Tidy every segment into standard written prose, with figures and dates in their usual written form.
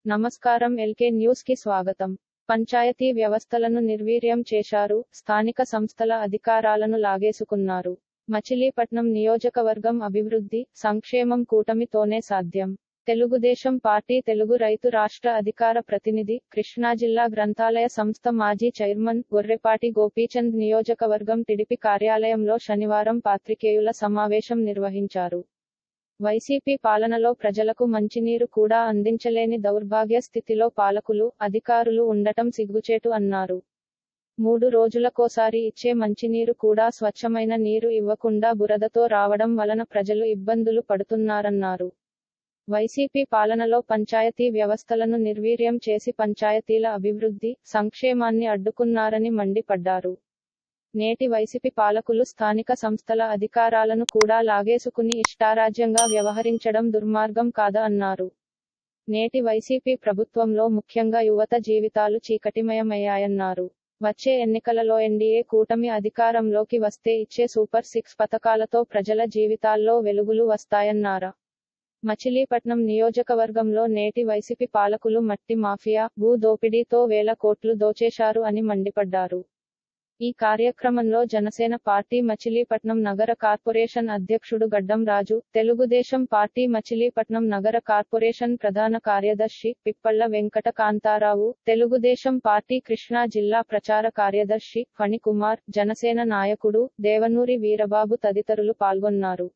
నమస్కారం LK news కి స్వాగతం. పంచాయతీ వ్యవస్థలను నిర్వీర్యం చేశారు, స్థానిక సంస్థల అధికారాలను లాగేసుకున్నారు. మచిలీపట్నం నియోజకవర్గం అభివృద్ధి, సంక్షేమం కూటమితోనే సాధ్యం. తెలుగుదేశం పార్టీ తెలుగు రైతు రాష్ట్ర అధికార ప్రతినిధి, కృష్ణా జిల్లా గ్రంథాలయ సంస్థ మాజీ చైర్మన్ గొర్రెపాటి గోపీచంద్ నియోజకవర్గం టీడీపీ కార్యాలయంలో శనివారం పాత్రికేయుల సమావేశం నిర్వహించారు. వైసీపీ పాలనలో ప్రజలకు మంచినీరు కూడా అందించలేని దౌర్భాగ్య స్థితిలో పాలకులు, అధికారులు ఉండటం సిగ్గుచేటు అన్నారు. 3 రోజులకోసారి ఇచ్చే మంచినీరు కూడా స్వచ్ఛమైన నీరు ఇవ్వకుండా బురదతో రావడం వలన ప్రజలు ఇబ్బందులు పడుతున్నారన్నారు. వైసీపీ పాలనలో పంచాయతీ వ్యవస్థలను నిర్వీర్యం చేసి పంచాయతీల అభివృద్ధి, సంక్షేమాన్ని అడ్డుకున్నారని మండిపడ్డారు. నేటి వైసీపీ పాలకులు స్థానిక సంస్థల అధికారాలను కూడా లాగేసుకుని ఇష్టారాజ్యంగా వ్యవహరించడం దుర్మార్గం కాదా అన్నారు. నేటి వైసీపీ ప్రభుత్వంలో ముఖ్యంగా యువత జీవితాలు చీకటిమయమయ్యాయన్నారు. వచ్చే ఎన్నికలలో ఎన్డీఏ కూటమి అధికారంలోకి వస్తే ఇచ్చే సూపర్ 6 పథకాలతో ప్రజల జీవితాల్లో వెలుగులు వస్తాయన్నారు. మచిలీపట్నం నియోజకవర్గంలో నేటి వైసీపీ పాలకులు మట్టి మాఫియా, భూ దోపిడీతో వేల కోట్లు దోచేశారు అని మండిపడ్డారు. ఈ కార్యక్రమంలో జనసేన పార్టీ మచిలీపట్నం నగర కార్పొరేషన్ అధ్యక్షుడు గడ్డం రాజు, తెలుగుదేశం పార్టీ మచిలీపట్నం నగర కార్పొరేషన్ ప్రధాన కార్యదర్శి పిప్పళ్ల వెంకట కాంతారావు, తెలుగుదేశం పార్టీ కృష్ణా జిల్లా ప్రచార కార్యదర్శి ఫణికుమార్, జనసేన నాయకుడు దేవనూరి వీరబాబు తదితరులు పాల్గొన్నారు.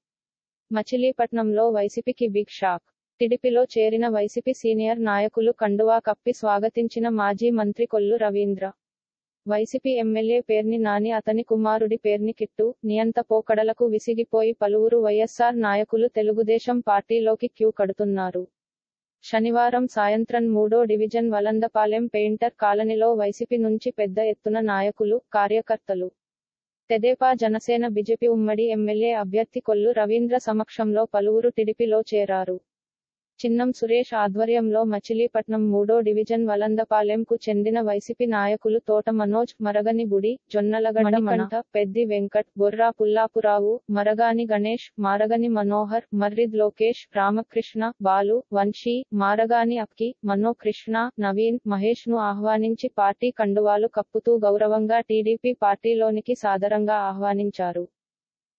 మచిలీపట్నంలో వైసీపీకి బిగ్ షాక్. టీడీపీలో చేరిన వైసీపీ సీనియర్ నాయకులు కండువా కప్పి స్వాగతించిన మాజీ మంత్రి కొల్లు రవీంద్ర. వైసీపీ ఎమ్మెల్యే పేర్ని నాని అతని కుమారుడి పేర్ని కిట్టు, నియంత పోకడలకు విసిగిపోయి పలువురు వైఎస్ఆర్ నాయకులు తెలుగుదేశం పార్టీలోకి క్యూ కడుతున్నారు. శనివారం సాయంత్రం 3వ డివిజన్ వలందపాలెం పెయింటర్ కాలనీలో వైసీపీ నుంచి పెద్ద ఎత్తున నాయకులు, కార్యకర్తలు, తెదేపా జనసేన బీజేపీ ఉమ్మడి ఎమ్మెల్యే అభ్యర్థి కొల్లు రవీంద్ర సమక్షంలో పలువురు టీడీపీలో చేరారు. చిన్నం సురేష్ ఆధ్వర్యంలో మచిలీపట్నం 3వ డివిజన్ వలందపాలెంకు చెందిన వైసీపీ నాయకులు తోట మనోజ్, మరగని బుడి, జొన్నలగడ్డ మణికంఠ, పెద్ది వెంకట్, బొర్రా పుల్లాపురావు, మరగాని గణేష్, మారగని మనోహర్, మర్రిద్ లోకేష్, రామకృష్ణ, బాలు, వంశీ, మారగాని అక్కి, మనో కృష్ణ, నవీన్, మహేష్ ను ఆహ్వానించి పార్టీ కండువాలు కప్పుతూ గౌరవంగా టీడీపీ పార్టీలోనికి సాదరంగా ఆహ్వానించారు.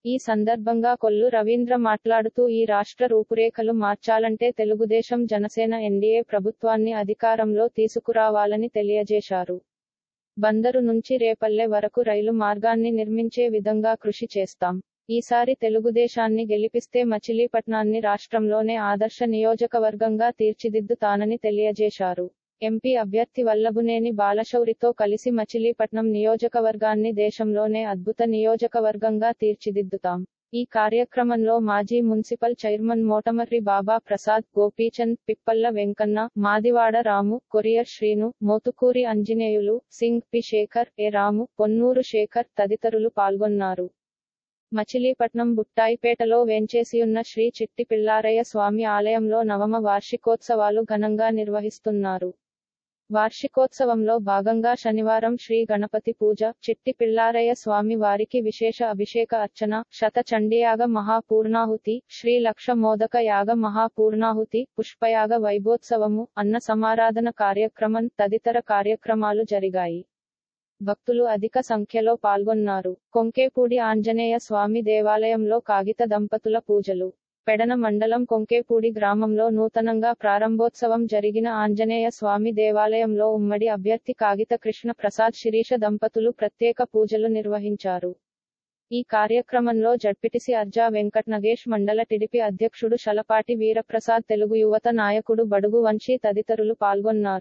ఈ సందర్భంగా కొల్లు రవీంద్ర మాట్లాడుతూ ఈ రాష్ట్ర రూపురేఖలు మార్చాలంటే తెలుగుదేశం జనసేన ఎన్డీఏ ప్రభుత్వాన్ని అధికారంలో తీసుకురావాలని తెలియజేశారు. బందరు నుంచి రేపల్లె వరకు రైలు మార్గాన్ని నిర్మించే విధంగా కృషి చేస్తాం. ఈసారి తెలుగుదేశాన్ని గెలిపిస్తే మచిలీపట్నాన్ని రాష్ట్రంలోనే ఆదర్శ నియోజకవర్గంగా తీర్చిదిద్దుతానని తెలియజేశారు. ఎంపీ అభ్యర్థి వల్లభనేని బాలశౌరితో కలిసి మచిలీపట్నం నియోజకవర్గాన్ని దేశంలోనే అద్భుత నియోజకవర్గంగా తీర్చిదిద్దుతాం. ఈ కార్యక్రమంలో మాజీ మున్సిపల్ చైర్మన్ మోటమర్రి బాబా ప్రసాద్, గోపీచంద్, పిప్పళ్ల వెంకన్న, మాదివాడ రాము, కొరియర్ శ్రీను, మోతుకూరి అంజనేయులు, సింగ్ పి శేఖర్, ఎ రాము, పొన్నూరు శేఖర్ తదితరులు పాల్గొన్నారు. మచిలీపట్నం బుట్టాయిపేటలో వేంచేసియున్న శ్రీ చిట్టి పిల్లారయ్య స్వామి ఆలయంలో నవమ వార్షికోత్సవాలు ఘనంగా నిర్వహిస్తున్నారు. వార్షికోత్సవంలో భాగంగా శనివారం శ్రీ గణపతి పూజ, చిట్టి పిల్లారయ్య స్వామి వారికి విశేష అభిషేక అర్చన, శత చండీయాగ మహాపూర్ణాహుతి, శ్రీ లక్ష మోదక యాగ మహాపూర్ణాహుతి, పుష్పయాగ వైభోత్సవము, అన్న సమారాధన కార్యక్రమం తదితర కార్యక్రమాలు జరిగాయి. భక్తులు అధిక సంఖ్యలో పాల్గొన్నారు. కొంకేపూడి ఆంజనేయ స్వామి దేవాలయంలో కాగిత దంపతుల పూజలు. పెడన మండలం కొంకేపూడి గ్రామంలో నూతనంగా ప్రారంభోత్సవం జరిగిన ఆంజనేయ స్వామి దేవాలయంలో ఉమ్మడి అభ్యర్థి కాగిత కృష్ణ ప్రసాద్ శిరీష దంపతులు ప్రత్యేక పూజలు నిర్వహించారు. ఈ కార్యక్రమంలో జడ్పీటీసీ అర్జా వెంకట్ నగేష్, మండల టీడీపీ అధ్యక్షుడు శలపాటి వీరప్రసాద్, తెలుగు యువత నాయకుడు బడుగు వంశీ తదితరులు పాల్గొన్నారు.